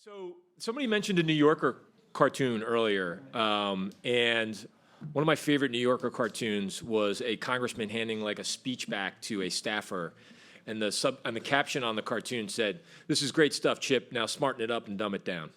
So somebody mentioned a New Yorker cartoon earlier, and one of my favorite New Yorker cartoons was a congressman handing like a speech back to a staffer, and the caption on the cartoon said, "This is great stuff, Chip. Now smarten it up and dumb it down."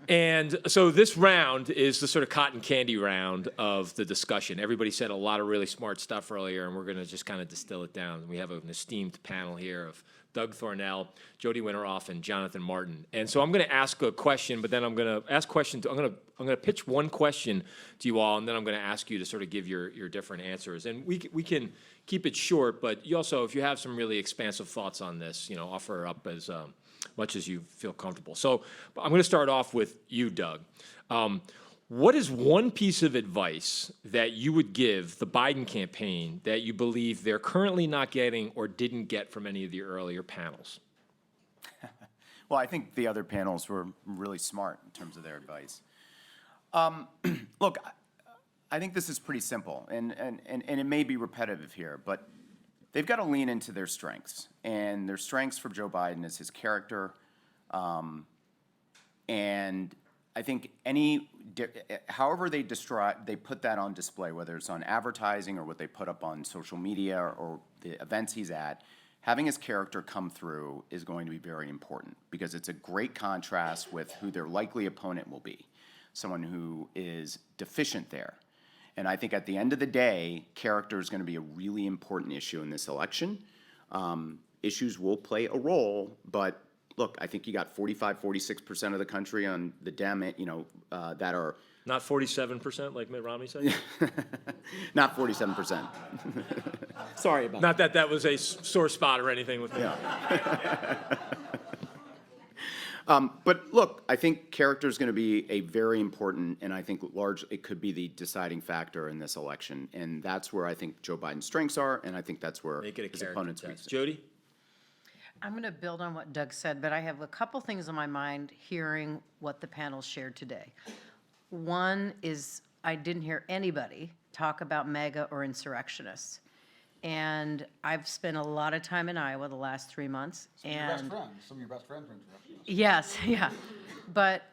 And so this round is the sort of cotton candy round of the discussion. Everybody said a lot of really smart stuff earlier, and we're going to just kind of distill it down. We have an esteemed panel here of Doug Thornell, JoDee Winterof, and Jonathan Martin. And so I'm going to ask a question, but then I'm going to ask questions. I'm going to pitch one question to you all, and then I'm going to ask you to sort of give your different answers. And we can keep it short, but you also, if you have some really expansive thoughts on this, offer up as much as you feel comfortable. So I'm going to start off with you, Doug. What is one piece of advice that you would give the Biden campaign that you believe they're currently not getting or didn't get from any of the earlier panels? Well, I think the other panels were really smart in terms of their advice. Look, I think this is pretty simple, and it may be repetitive here, but they've got to lean into their strengths. And their strengths for Joe Biden is his character, and I think however they put that on display, whether it's on advertising or what they put up on social media or the events he's at, having his character come through is going to be very important because it's a great contrast with who their likely opponent will be, someone who is deficient there. And I think at the end of the day, character is going to be a really important issue in this election. Issues will play a role, but look, I think you got 46% of the country on the Dem, that are Not 47%, like Mitt Romney said? not 47%. Sorry about Not that was a sore spot or anything with me. Yeah. But look, I think character is going to be a very important, and I think it could be the deciding factor in this election. And that's where I think Joe Biden's strengths are, and I think that's where his opponent's weaknesses. JoDee? I'm going to build on what Doug said, but I have a couple things on my mind hearing what the panel shared today. One is I didn't hear anybody talk about MAGA or insurrectionists. And I've spent a lot of time in Iowa the last 3 months. Some of your best friends are insurrectionists. Yes, yeah. But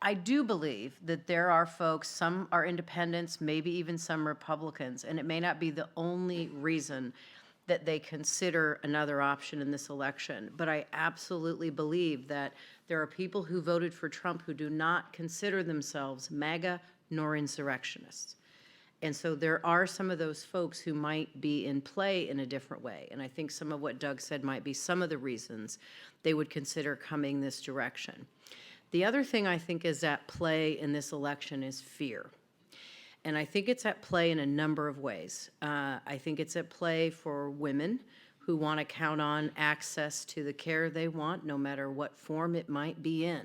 I do believe that there are folks, some are independents, maybe even some Republicans, and it may not be the only reason that they consider another option in this election. But I absolutely believe that there are people who voted for Trump who do not consider themselves MAGA nor insurrectionists. And so there are some of those folks who might be in play in a different way. And I think some of what Doug said might be some of the reasons they would consider coming this direction. The other thing I think is at play in this election is fear. And I think it's at play in a number of ways. I think it's at play for women who want to count on access to the care they want, no matter what form it might be in.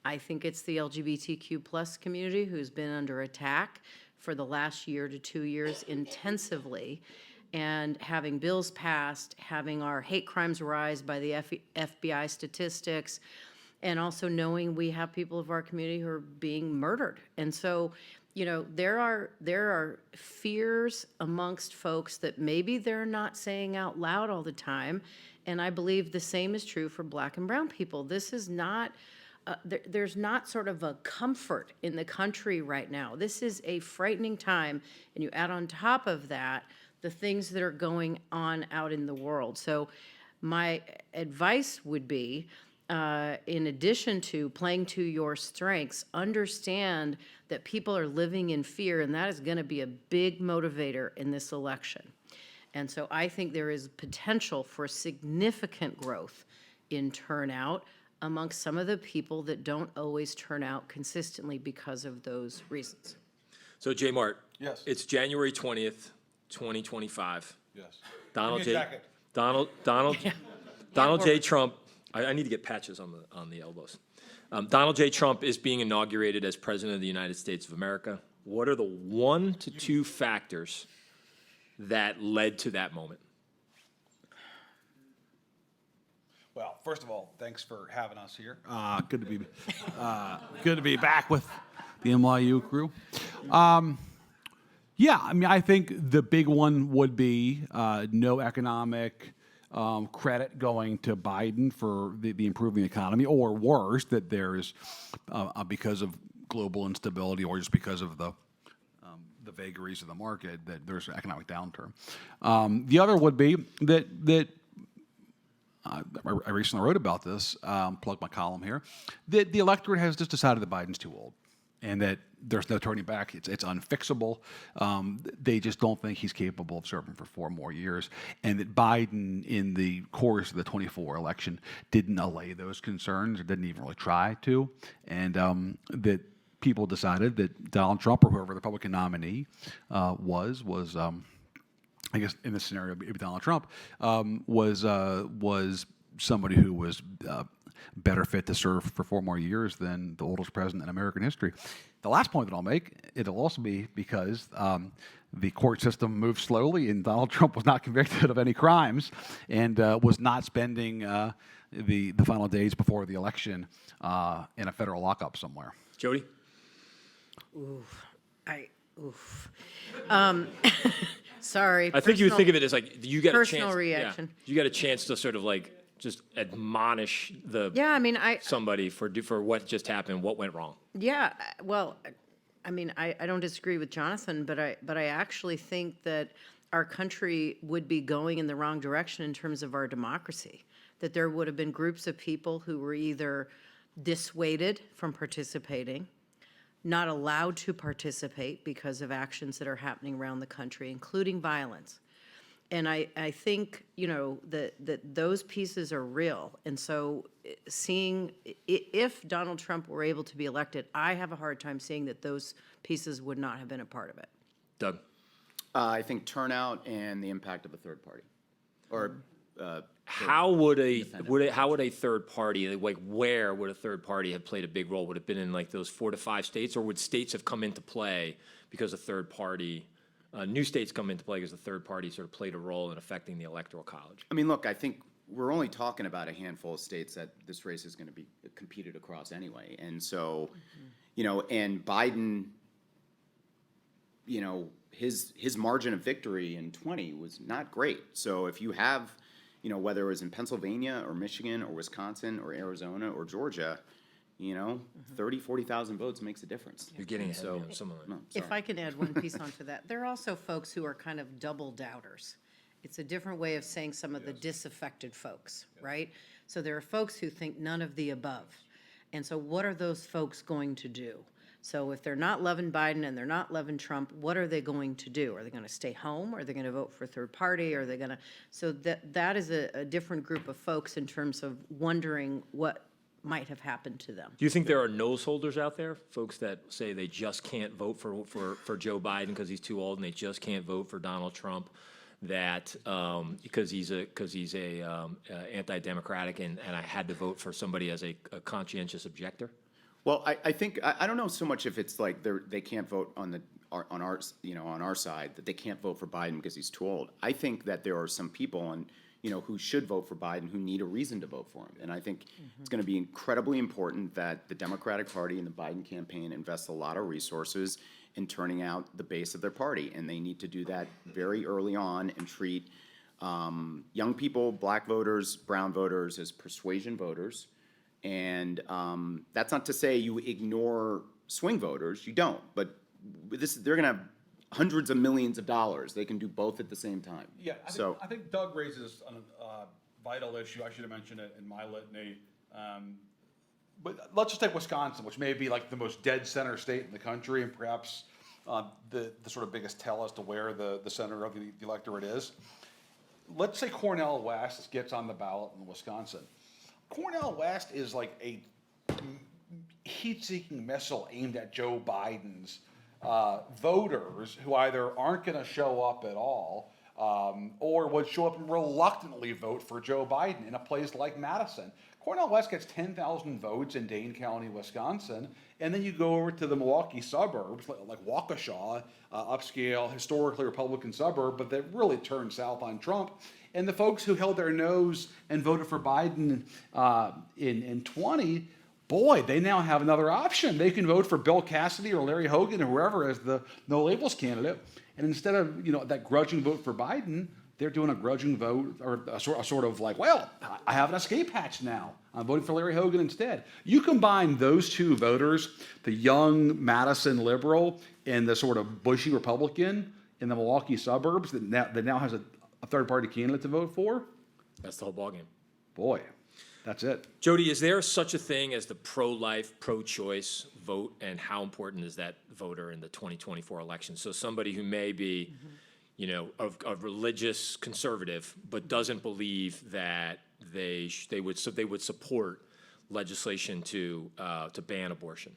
I think it's the LGBTQ plus community who's been under attack for the last year to 2 years intensively, and having bills passed, having our hate crimes rise by the FBI statistics, and also knowing we have people of our community who are being murdered. And so, there are fears amongst folks that maybe they're not saying out loud all the time, and I believe the same is true for Black and brown people. This is not there's not sort of a comfort in the country right now. This is a frightening time, and you add on top of that the things that are going on out in the world. So my advice would be, in addition to playing to your strengths, understand that people are living in fear, and that is going to be a big motivator in this election. And so I think there is potential for significant growth in turnout amongst some of the people that don't always turn out consistently because of those reasons. So, J. Mart. Yes. It's January 20th, 2025. Yes. Donald Yeah, J. Trump. I need to get patches on the elbows. Donald J. Trump is being inaugurated as President of the United States of America. What are the 1 to 2 factors that led to that moment? Well, first of all, thanks for having us here. Good to be back with the NYU crew. Yeah, I mean, I think the big one would be no economic credit going to Biden for the improving economy, or worse, that there is, because of global instability or just because of the vagaries of the market, that there's an economic downturn. The other would be that I recently wrote about this, plug my column here, that the electorate has just decided that Biden's too old and that there's no turning back. It's unfixable. They just don't think he's capable of serving for 4 more years, and that Biden, in the course of the 24 election, didn't allay those concerns or didn't even really try to, and that people decided that Donald Trump, or whoever the Republican nominee was I guess in this scenario, maybe Donald Trump, was somebody who was better fit to serve for 4 more years than the oldest president in American history. The last point that I'll make, it'll also be because the court system moved slowly, and Donald Trump was not convicted of any crimes, and was not spending the final days before the election in a federal lockup somewhere. JoDee? Oof. Sorry. I think you would think of it as like you got a chance. Personal reaction. You got a chance to sort of like just admonish Yeah, I mean, somebody for what just happened, what went wrong. Yeah, well, I mean, I don't disagree with Jonathan, but I actually think that our country would be going in the wrong direction in terms of our democracy. That there would have been groups of people who were either dissuaded from participating, not allowed to participate because of actions that are happening around the country, including violence. And I think, that those pieces are real. And so seeing, if Donald Trump were able to be elected, I have a hard time seeing that those pieces would not have been a part of it. Doug? I think turnout and the impact of a third party, or How would a third party, like where would a third party have played a big role? Would it have been in like those 4 to 5 states, or would states have come into play because a third party, new states come into play because the third party sort of played a role in affecting the Electoral College? I mean, look, I think we're only talking about a handful of states that this race is going to be competed across anyway. And so, and Biden, his margin of victory in 20 was not great. So if you have, whether it was in Pennsylvania or Michigan or Wisconsin or Arizona or Georgia, 30, 40,000 votes makes a difference. You're getting ahead of me on some of them. No, If sorry. I can add one piece onto that, there are also folks who are kind of double doubters. It's a different way of saying some of the disaffected folks, right? So there are folks who think none of the above. And so what are those folks going to do? So if they're not loving Biden and they're not loving Trump, what are they going to do? Are they going to stay home? Are they going to vote for a third party? Are they going to? So that is a different group of folks in terms of wondering what might have happened to them. Do you think there are nose holders out there, folks that say they just can't vote for Joe Biden because he's too old, and they just can't vote for Donald Trump, that because he's a anti-democratic, and I had to vote for somebody as a conscientious objector? Well, I think I don't know so much if it's like they can't vote on our side, that they can't vote for Biden because he's too old. I think that there are some people who should vote for Biden who need a reason to vote for him. And I think it's going to be incredibly important that the Democratic Party and the Biden campaign invest a lot of resources in turning out the base of their party, and they need to do that very early on and treat young people, black voters, brown voters as persuasion voters. And that's not to say you ignore swing voters. You don't. But they're going to have hundreds of millions of dollars. They can do both at the same time. Yeah, I think Doug raises a vital issue. I should have mentioned it in my litany. But let's just take Wisconsin, which may be like the most dead center state in the country, and perhaps the sort of biggest tell as to where the center of the electorate is. Let's say Cornel West gets on the ballot in Wisconsin. Cornel West is like a heat-seeking missile aimed at Joe Biden's voters, who either aren't going to show up at all or would show up and reluctantly vote for Joe Biden in a place like Madison. Cornel West gets 10,000 votes in Dane County, Wisconsin, and then you go over to the Milwaukee suburbs, like Waukesha, upscale, historically Republican suburb, but that really turned south on Trump. And the folks who held their nose and voted for Biden in 20, boy, they now have another option. They can vote for Bill Cassidy or Larry Hogan or whoever as the no labels candidate. And instead of that grudging vote for Biden, they're doing a grudging vote or a sort of like, well, I have an escape hatch now. I'm voting for Larry Hogan instead. You combine those two voters, the young Madison liberal and the sort of bushy Republican in the Milwaukee suburbs that now has a third-party candidate to vote for. That's the whole ballgame. Boy, that's it. JoDee, is there such a thing as the pro-life, pro-choice vote, and how important is that voter in the 2024 election? So somebody who may be, a religious conservative, but doesn't believe that they would support legislation to ban abortion.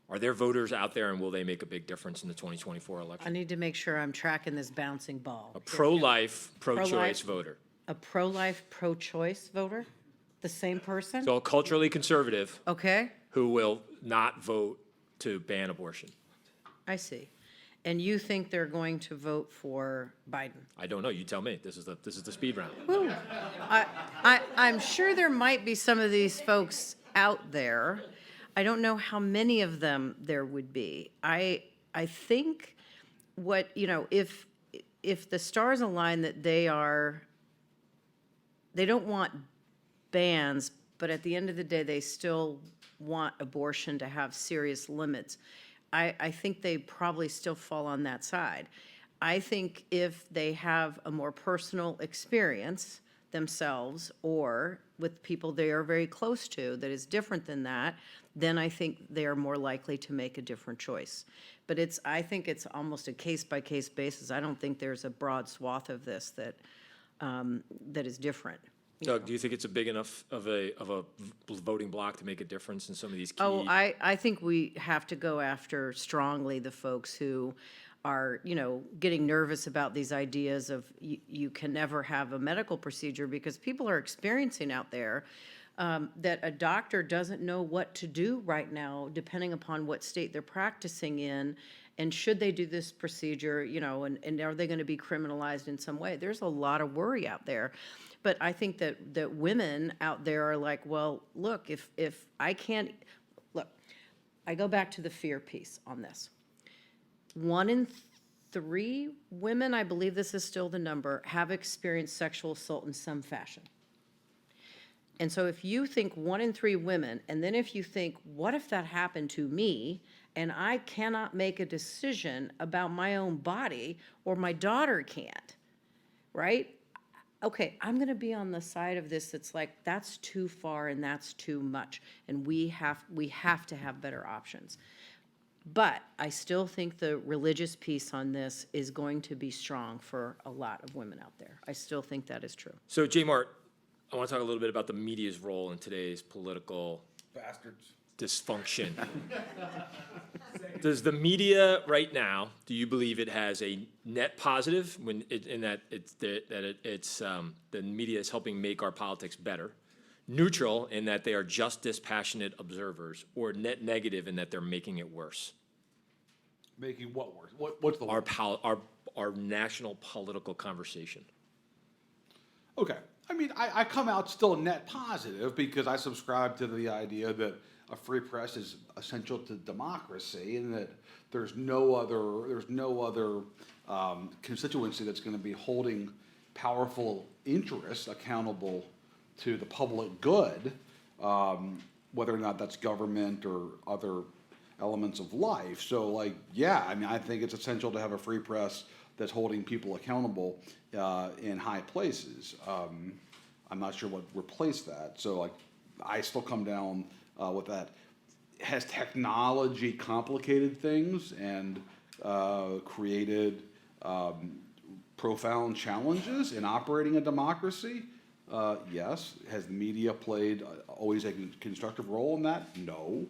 Are there voters out there, and will they make a big difference in the 2024 I election? need to make sure I'm tracking this bouncing ball. A pro-life, pro-choice Pro-life. voter. A pro-life, pro-choice voter? The same person? So a culturally conservative Okay, who will not vote to ban abortion. I see. And you think they're going to vote for Biden? I don't know. You tell me. This is the speed round. Woo. I'm sure there might be some of these folks out there. I don't know how many of them there would be. I think if the stars align that they don't want bans, but at the end of the day, they still want abortion to have serious limits. I think they probably still fall on that side. I think if they have a more personal experience themselves or with people they are very close to that is different than that, then I think they are more likely to make a different choice. But I think it's almost a case-by-case basis. I don't think there's a broad swath of this that is different. Doug, do you think it's a big enough of a voting bloc to make a difference in some of these key? Oh, I think we have to go after strongly the folks who are, getting nervous about these ideas of you can never have a medical procedure because people are experiencing out there that a doctor doesn't know what to do right now, depending upon what state they're practicing in, and should they do this procedure, and are they going to be criminalized in some way? There's a lot of worry out there. But I think that women out there are like, well, look, if I can't, look, I go back to the fear piece on this. 1 in 3 women, I believe this is still the number, have experienced sexual assault in some fashion. And so if you think 1 in 3 women, and then if you think, what if that happened to me and I cannot make a decision about my own body or my daughter can't, right? Okay, I'm going to be on the side of this that's like, that's too far and that's too much. And we have to have better options. But I still think the religious piece on this is going to be strong for a lot of women out there. I still think that is true. So, J. Mart, I want to talk a little bit about the media's role in today's political Bastards. dysfunction. Does the media right now, do you believe it has a net positive in that the media is helping make our politics better? Neutral in that they are just dispassionate observers, or net negative in that they're making it worse? Making what worse? What's the Our national political conversation. Okay. I mean, I come out still net positive because I subscribe to the idea that a free press is essential to democracy, and that there's no other constituency that's going to be holding powerful interests accountable to the public good, whether or not that's government or other elements of life. So, I think it's essential to have a free press that's holding people accountable in high places. I'm not sure what replaced that. So, I still come down with that. Has technology complicated things and created profound challenges in operating a democracy? Yes. Has the media played always a constructive role in that? No.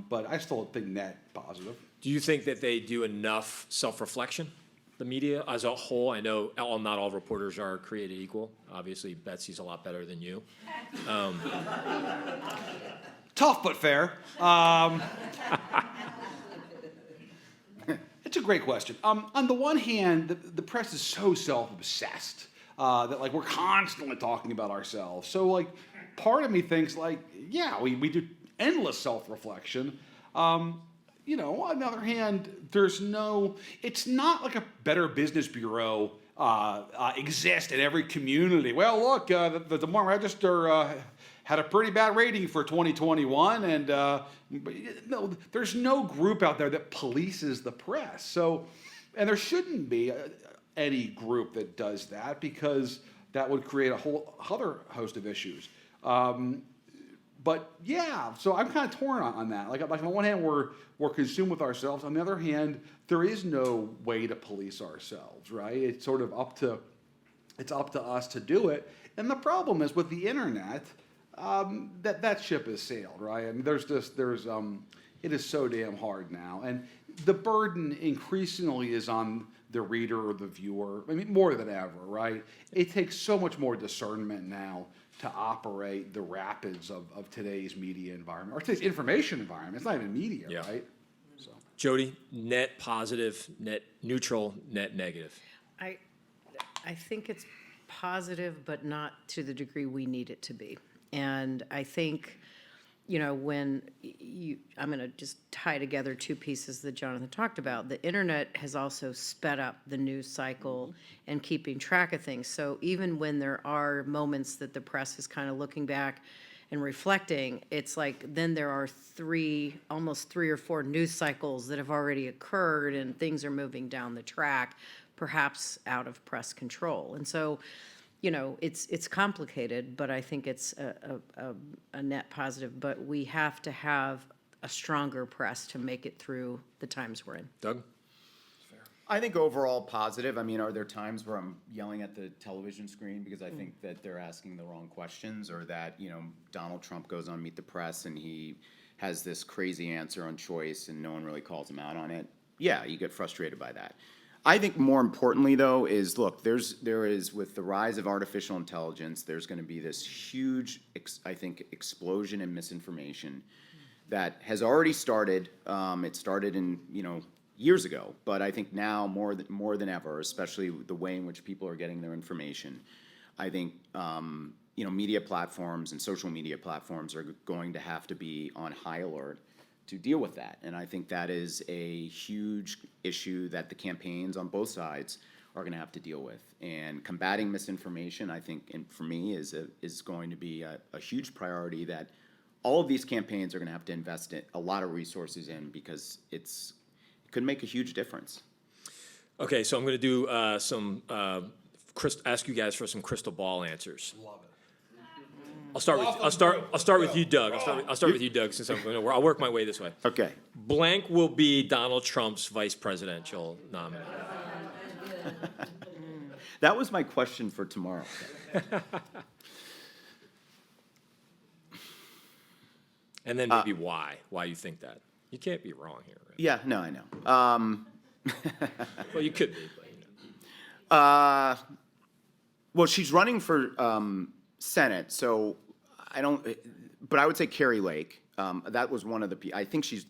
But I still think net positive. Do you think that they do enough self-reflection, the media as a whole? I know not all reporters are created equal. Obviously, Betsy's a lot better than you. Tough but fair. It's a great question. On the one hand, the press is so self-obsessed that we're constantly talking about ourselves. So part of me thinks we do endless self-reflection. On the other hand, it's not like a Better Business Bureau exist in every community. Well, look, the Des Moines Register had a pretty bad rating for 2021, and no, there's no group out there that polices the press. So, and there shouldn't be any group that does that, because that would create a whole other host of issues. But yeah, so I'm kind of torn on that. Like on the one hand, we're consumed with ourselves. On the other hand, there is no way to police ourselves, right? It's sort of up to us to do it. And the problem is with the internet, that ship has sailed, right? I mean, it is so damn hard now, and the burden increasingly is on the reader or the viewer. I mean, more than ever, right? It takes so much more discernment now to operate the rapids of today's media environment, or today's information environment. It's not even media, Yeah. right? So. JoDee, net positive, net neutral, net negative. I think it's positive, but not to the degree we need it to be. And I think, when I'm going to just tie together two pieces that Jonathan talked about. The internet has also sped up the news cycle and keeping track of things. So even when there are moments that the press is kind of looking back and reflecting, it's like then there are almost three or four news cycles that have already occurred, and things are moving down the track, perhaps out of press control. And so, it's complicated, but I think it's a net positive. But we have to have a stronger press to make it through the times we're in. Doug? I think overall positive. I mean, are there times where I'm yelling at the television screen because I think that they're asking the wrong questions, or that, Donald Trump goes on Meet the Press and he has this crazy answer on choice and no one really calls him out on it? Yeah, you get frustrated by that. I think more importantly, though, is look, there is with the rise of artificial intelligence, there's going to be this huge, I think, explosion in misinformation that has already started. It started in years ago, but I think now more than ever, especially the way in which people are getting their information, I think media platforms and social media platforms are going to have to be on high alert to deal with that. And I think that is a huge issue that the campaigns on both sides are going to have to deal with. And combating misinformation, I think, and for me, is going to be a huge priority that all of these campaigns are going to have to invest in a lot of resources in, because it could make a huge difference. Okay, so I'm going to do ask you guys for some crystal ball answers. Love it. I'll start with you, Doug. I'll start with you, Doug, since I'll work my way this way. Okay. Blank will be Donald Trump's vice presidential nominee. That was my question for tomorrow. And then maybe why you think that. You can't be wrong here, right? Yeah, no, I know. Well, you could be, but Well, she's running for Senate, so but I would say Carrie Lake. That was one of the, I think she's,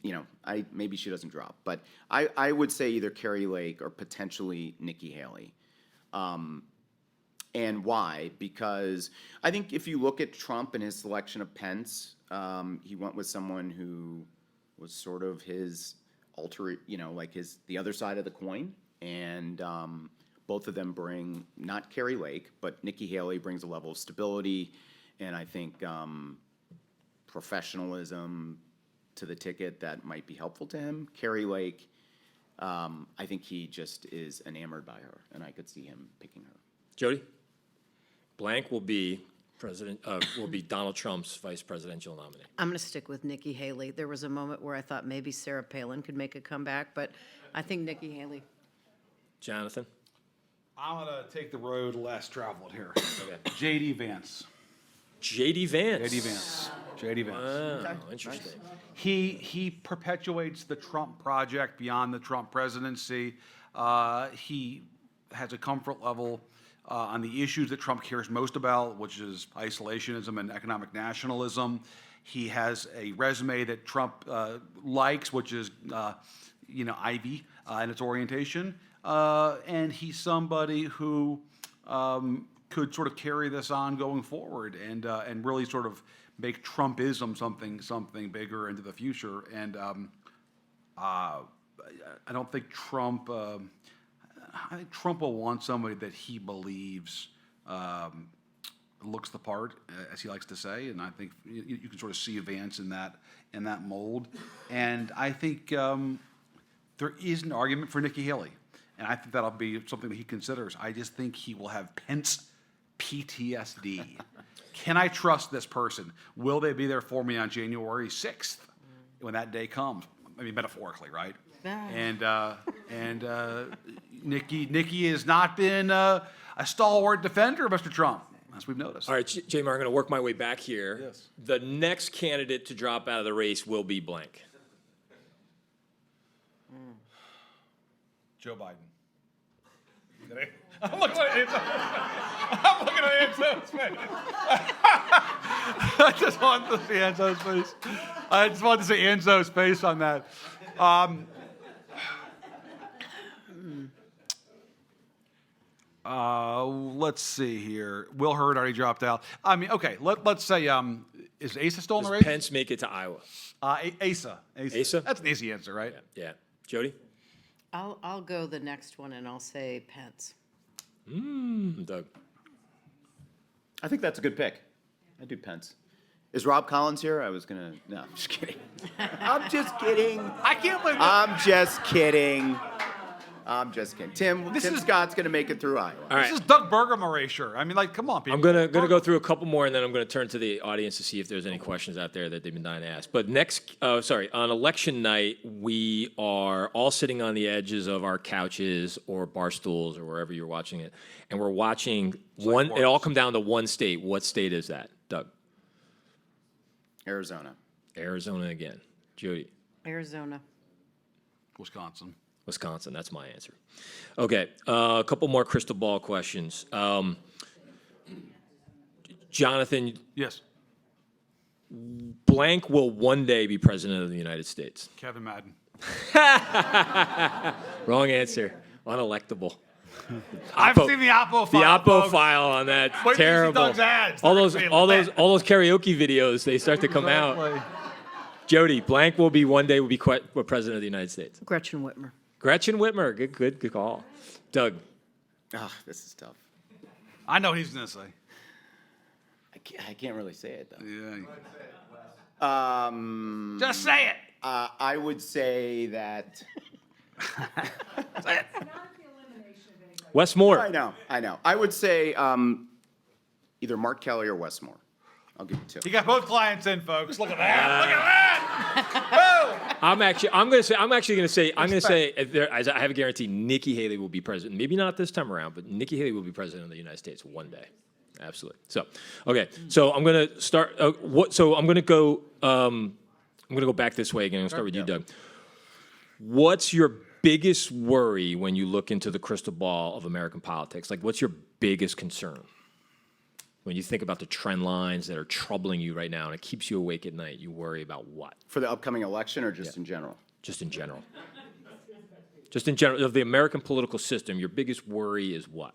maybe she doesn't drop, but I would say either Carrie Lake or potentially Nikki Haley. And why? Because I think if you look at Trump and his selection of Pence, he went with someone who was sort of his the other side of the coin. And both of them bring, not Carrie Lake, but Nikki Haley brings a level of stability and I think professionalism to the ticket that might be helpful to him. Carrie Lake, I think he just is enamored by her, and I could see him picking her. JoDee? Blank will be Donald Trump's vice presidential nominee. I'm going to stick with Nikki Haley. There was a moment where I thought maybe Sarah Palin could make a comeback, but I think Nikki Haley. Jonathan? I'm going to take the road less traveled here. Okay. JD Vance. JD Vance. JD Vance. Wow, interesting. He perpetuates the Trump project beyond the Trump presidency. He has a comfort level on the issues that Trump cares most about, which is isolationism and economic nationalism. He has a resume that Trump likes, which is, Ivy in its orientation. And he's somebody who could sort of carry this on going forward and really sort of make Trumpism something bigger into the future. And I don't think Trump. I think Trump will want somebody that he believes looks the part, as he likes to say, and I think you can sort of see Vance in that mold. And I think there is an argument for Nikki Haley, and I think that'll be something that he considers. I just think he will have Pence PTSD. Can I trust this person? Will they be there for me on January 6th when that day comes? I mean, metaphorically, right? Yeah. And Nikki has not been a stalwart defender of Mr. Trump, as we've noticed. All right, J-Mar, I'm going to work my way back here. Yes. The next candidate to drop out of the race will be blank. Joe Biden. I'm looking at Enzo's face. I just want to see Enzo's face. I just want to see Enzo's face on that. Let's see here. Will Hurd already dropped out. I mean, okay. Let's say is Asa still in the Does race? Pence make it to Iowa? Asa. Asa? That's an easy answer, right? Yeah. JoDee? I'll go the next one and I'll say Pence. Doug? I think that's a good pick. I do Pence. Is Rob Collins here? No, I'm just kidding. I'm just kidding. I can't believe I'm just kidding. Tim Scott's going to make it through Iowa. All right. this is Doug Burgum erasure. I mean, like, come on, people. I'm gonna go through a couple more, and then I'm gonna turn to the audience to see if there's any questions out there that they've been dying to ask. But on election night, we are all sitting on the edges of our couches or bar stools or wherever you're watching it, and we're watching one. It all come down to one state. What state is that, Doug? Arizona. Arizona again. JoDee? Arizona. Wisconsin. Wisconsin. That's my answer. Okay, a couple more crystal ball questions. Jonathan, Yes. blank will one day be president of the United States. Kevin Madden. Wrong answer. Unelectable. I've seen the Oppo The file. Oppo folks. file on that. Wait till you see Terrible. Doug's ads. All They're those, gonna be all those, lit. all those karaoke videos. They start to come out. Exactly. JoDee, blank will be one day will be president of the United States. Gretchen Whitmer. Gretchen Whitmer. Good call. Doug. Oh, this is tough. I know what he's going to say. I can't really say it, though. Yeah. Just say it. I would say that... Say it. Wes Moore. I know. I would say either Mark Kelly or Wes Moore. I'll give you two. You got both clients in, folks. Look at that. Look at that. I'm actually gonna say I have a guarantee Nikki Haley will be president. Maybe not this time around, but Nikki Haley will be president of the United States one day. Absolutely. So, okay. So I'm gonna start. I'm gonna go back this way again. I'm gonna start with you, Doug. What's your biggest worry when you look into the crystal ball of American politics? Like, what's your biggest concern? When you think about the trend lines that are troubling you right now and it keeps you awake at night, you worry about what? For the upcoming election or just in general? Just in general. Just in general, of the American political system, your biggest worry is what?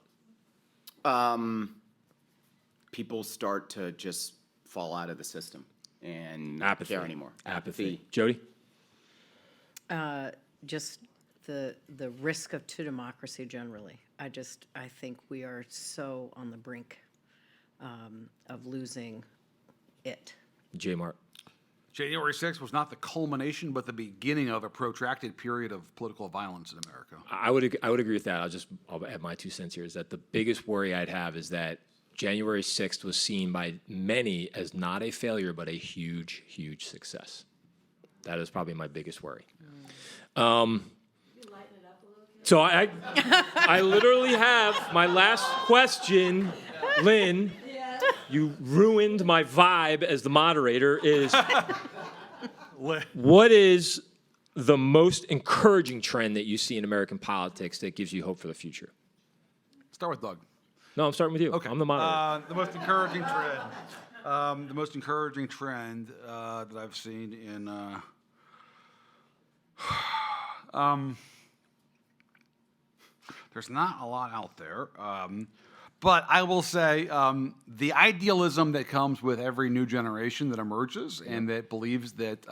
People start to just fall out of the system and Apathy. not care anymore. Apathy. JoDee? Just the risk to democracy generally. I think we are so on the brink of losing it. J-Mark? January 6th was not the culmination, but the beginning of a protracted period of political violence in America. I would agree with that. I'll add my 2 cents here, is that the biggest worry I'd have is that January 6th was seen by many as not a failure, but a huge, huge success. That is probably my biggest worry. So I literally have my last question, Lynn. You ruined my vibe as the moderator. What is the most encouraging trend that you see in American politics that gives you hope for the future? Start with Doug. No, I'm starting with you. Okay. I'm the moderator. The most encouraging trend. The most encouraging trend that I've seen in. There's not a lot out there. But I will say the idealism that comes with every new generation that emerges and that believes that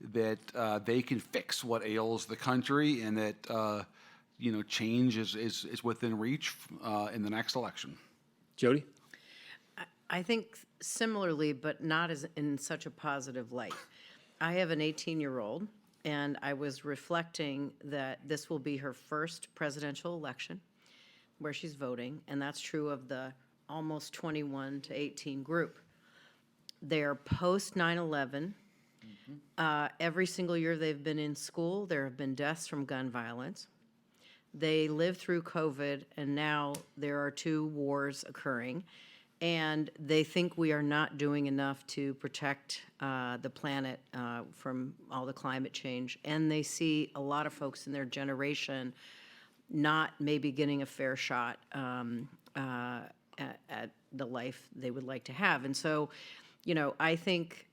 they can fix what ails the country and that change is within reach in the next election. JoDee? I think similarly, but not as in such a positive light. I have an 18-year-old, and I was reflecting that this will be her first presidential election where she's voting, and that's true of the almost 21 to 18 group. They're post 9/11. Every single year they've been in school, there have been deaths from gun violence. They lived through COVID, and now there are 2 wars occurring. And they think we are not doing enough to protect the planet from all the climate change. And they see a lot of folks in their generation not maybe getting a fair shot at the life they would like to have. And so, I think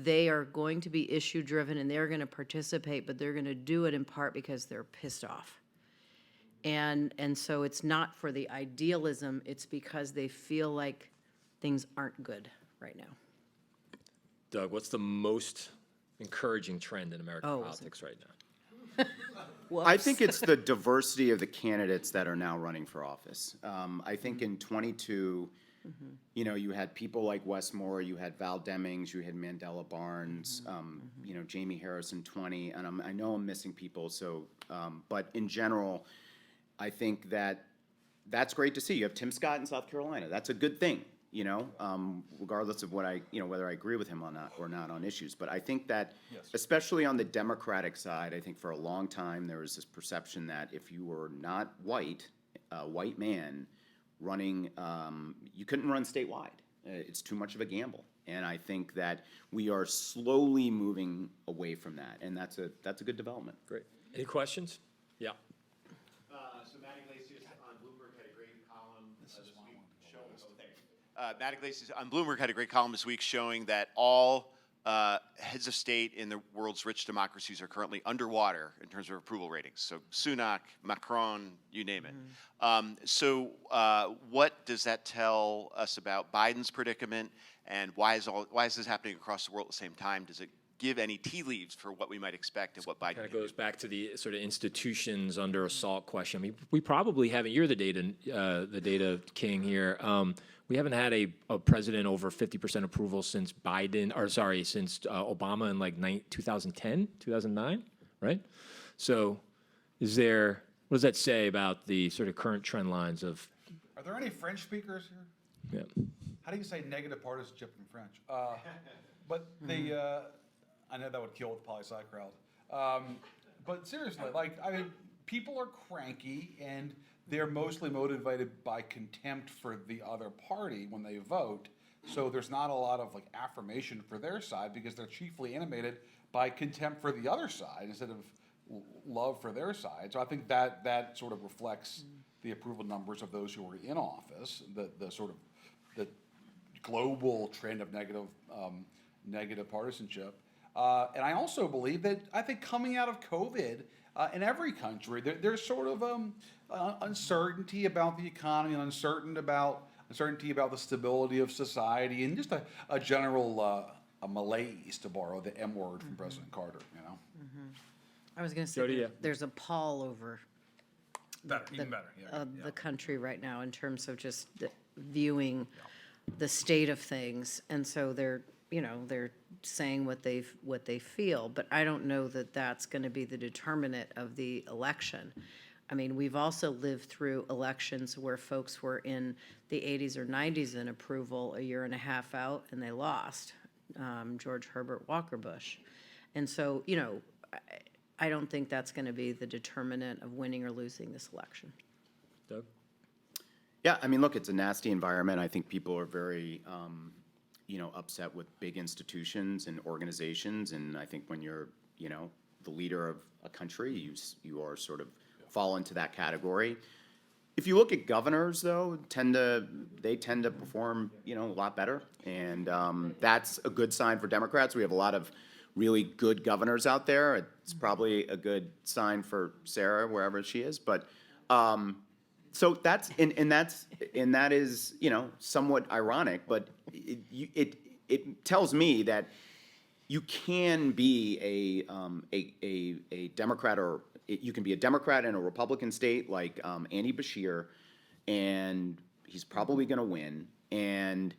they are going to be issue driven and they're going to participate, but they're going to do it in part because they're pissed off. And so it's not for the idealism, it's because they feel like things aren't good right now. Doug, what's the most encouraging trend in American politics right now? I think it's the diversity of the candidates that are now running for office. I think in 22, you had people like Wes Moore, you had Val Demings, you had Mandela Barnes, Jamie Harris in 20, and I know I'm missing people. So, but in general, I think that's great to see. You have Tim Scott in South Carolina. That's a good thing, regardless of what whether I agree with him or not on issues. But I think that, especially on the Democratic side, I think for a long time there was this perception that if you were not white, a white man running, you couldn't run statewide. It's too much of a gamble. And I think that we are slowly moving away from that, and that's a good development. Great. Any questions? Yeah. So Matt Iglesias on Bloomberg had a great column this week showing. Matt Iglesias on Bloomberg had a great column this week showing that all heads of state in the world's rich democracies are currently underwater in terms of approval ratings. So Sunak, Macron, you name it. So what does that tell us about Biden's predicament, and why is this happening across the world at the same time? Does it give any tea leaves for what we might expect and what Biden Kind of can goes do? back to the sort of institutions under assault question. I mean, we probably haven't. You're the data king here. We haven't had a president over 50% approval since since Obama in like 2010, 2009, right? So, what does that say about the sort of current trend lines of? Are there any French speakers here? Yeah. How do you say negative partisanship in French? But I know that would kill the poli-sci crowd. But seriously, people are cranky and they're mostly motivated by contempt for the other party when they vote. So there's not a lot of affirmation for their side because they're chiefly animated by contempt for the other side instead of love for their side. So I think that sort of reflects the approval numbers of those who are in office, the sort of the global trend of negative partisanship. And I also believe that I think coming out of COVID in every country, there's sort of uncertainty about the economy and uncertainty about the stability of society and just a general a malaise, to borrow the M word from President Carter. I was going to say JoDee, yeah. there's a pall over Even better. Yeah. the country right now in terms of just viewing the state of things, and so they're saying what they feel, but I don't know that that's going to be the determinant of the election. I mean, we've also lived through elections where folks were in the 80s or 90s in approval a year and a half out, and they lost. George Herbert Walker Bush, and so I don't think that's going to be the determinant of winning or losing this election. Doug? Yeah, I mean, look, it's a nasty environment. I think people are very, upset with big institutions and organizations. And I think when you're, the leader of a country, you are sort of fall into that category. If you look at governors, though, they tend to perform, a lot better. And that's a good sign for Democrats. We have a lot of really good governors out there. It's probably a good sign for Sarah, wherever she is. But so that is somewhat ironic, but it tells me that you can be a Democrat or you can be a Democrat in a Republican state like Andy Bashir, and he's probably going to win, and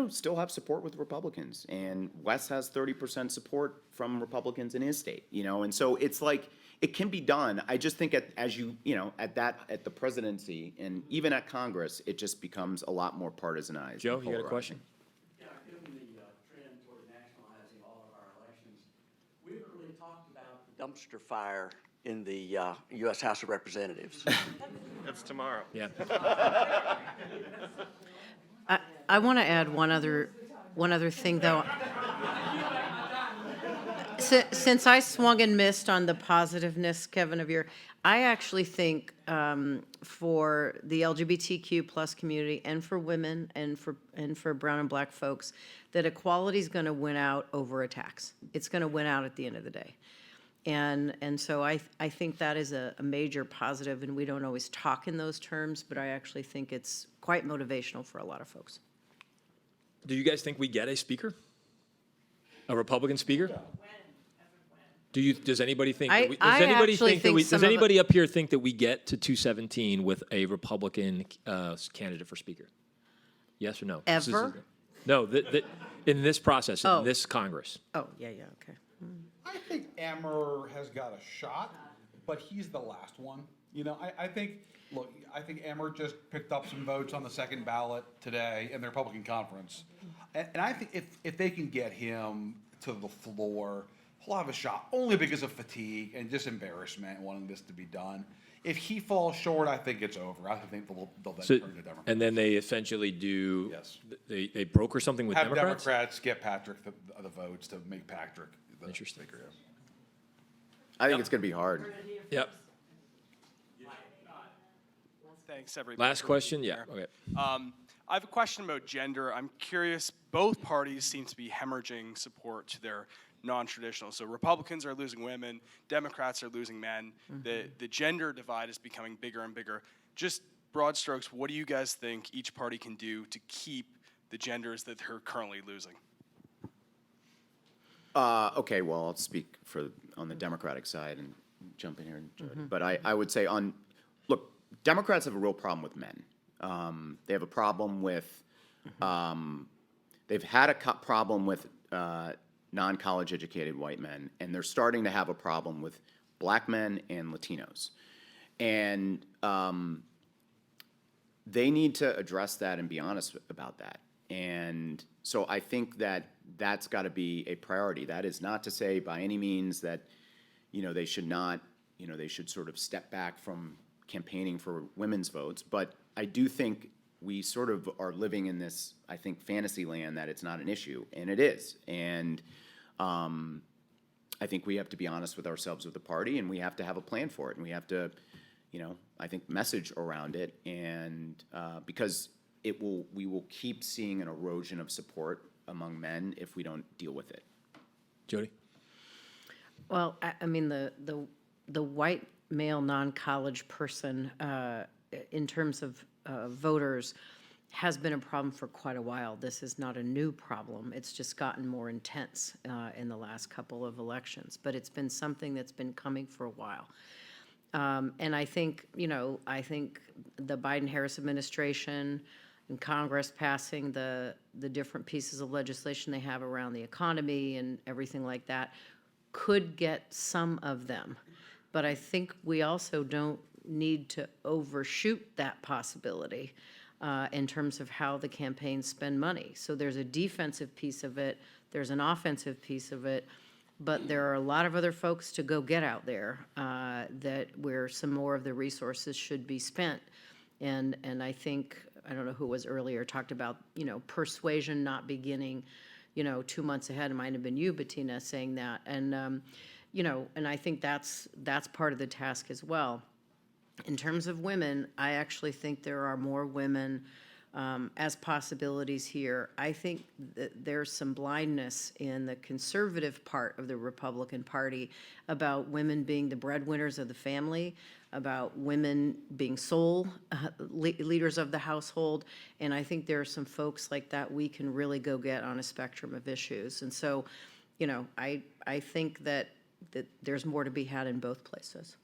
still have support with Republicans. And Wes has 30% support from Republicans in his state, and so it's like it can be done. I just think at the presidency and even at Congress, it just becomes a lot more partisanized. Joe, and you got a polarizing. question? Yeah, given the trend toward nationalizing all of our elections, we haven't really talked about the dumpster fire in the U.S. House of Representatives. That's tomorrow. Yeah. I want to add one other thing, though. Since I swung and missed on the positiveness, Kevin, of your, I actually think for the LGBTQ plus community and for women and for brown and black folks, that equality is going to win out over a tax. It's going to win out at the end of the day. And so I think that is a major positive, and we don't always talk in those terms, but I actually think it's quite motivational for a lot of folks. Do you guys think we get a speaker? A Republican speaker? Does anybody think? I actually think does some of it- anybody up here think that we get to 217 with a Republican candidate for speaker? Yes or no? Ever? No. In this process, Oh. in this Congress. Oh, yeah, okay. I think Emmer has got a shot, but he's the last one. I think Emmer just picked up some votes on the second ballot today in the Republican conference. And I think if they can get him to the floor, he'll have a shot, only because of fatigue and just embarrassment wanting this to be done. If he falls short, I think it's over. I think they'll then So, turn to Democrats. and then they essentially do. Yes. They broker something with Have Democrats. Democrats get Patrick the votes to make Patrick the Interesting. speaker. I think it's going to be hard. Yep. Thanks, everybody. Last for question. being Yeah. here. Okay. I have a question about gender. I'm curious, both parties seem to be hemorrhaging support to their non-traditional. So Republicans are losing women, Democrats are losing men. The gender divide is becoming bigger and bigger. Just broad strokes, what do you guys think each party can do to keep the genders that they're currently losing? Okay, well, I'll speak on the Democratic side and jump in here. But I would say look, Democrats have a real problem with men. They have a problem with, they've had a problem with non-college educated white men, and they're starting to have a problem with black men and Latinos. And they need to address that and be honest about that. And so I think that that's got to be a priority. That is not to say by any means that, they should not, they should sort of step back from campaigning for women's votes. But I do think we sort of are living in this, I think, fantasy land that it's not an issue, and it is. And I think we have to be honest with ourselves with the party, and we have to have a plan for it, and we have to, I think, message around it, and because we will keep seeing an erosion of support among men if we don't deal with it. JoDee? Well, I mean, the white male non-college person, in terms of voters, has been a problem for quite a while. This is not a new problem. It's just gotten more intense in the last couple of elections. But it's been something that's been coming for a while. And I think, I think the Biden-Harris administration and Congress passing the different pieces of legislation they have around the economy and everything like that could get some of them. But I think we also don't need to overshoot that possibility in terms of how the campaigns spend money. So there's a defensive piece of it, there's an offensive piece of it, but there are a lot of other folks to go get out there where some more of the resources should be spent. And I think, I don't know who was earlier, talked about, persuasion not beginning, 2 months ahead. It might have been you, Bettina, saying that. And, and I think that's part of the task as well. In terms of women, I actually think there are more women as possibilities here. I think that there's some blindness in the conservative part of the Republican Party about women being the breadwinners of the family, about women being sole leaders of the household, and I think there are some folks like that we can really go get on a spectrum of issues. And so, I think that that there's more to be had in both places.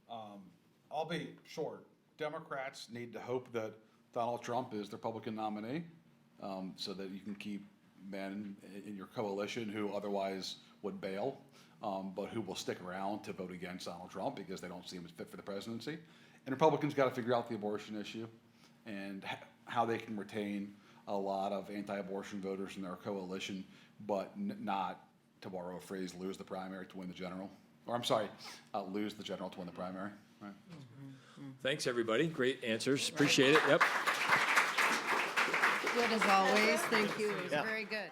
I'll be short. Democrats need to hope that Donald Trump is the Republican nominee, so that you can keep men in your coalition who otherwise would bail, but who will stick around to vote against Donald Trump because they don't see him as fit for the presidency. And Republicans got to figure out the abortion issue and how they can retain a lot of anti-abortion voters in their coalition, but not, to borrow a phrase, lose the primary to win the general. Or I'm sorry, lose the general to win the primary. Right. Thanks, everybody. Great answers. Appreciate it. Yep. Good as always. Thank you. It was very good.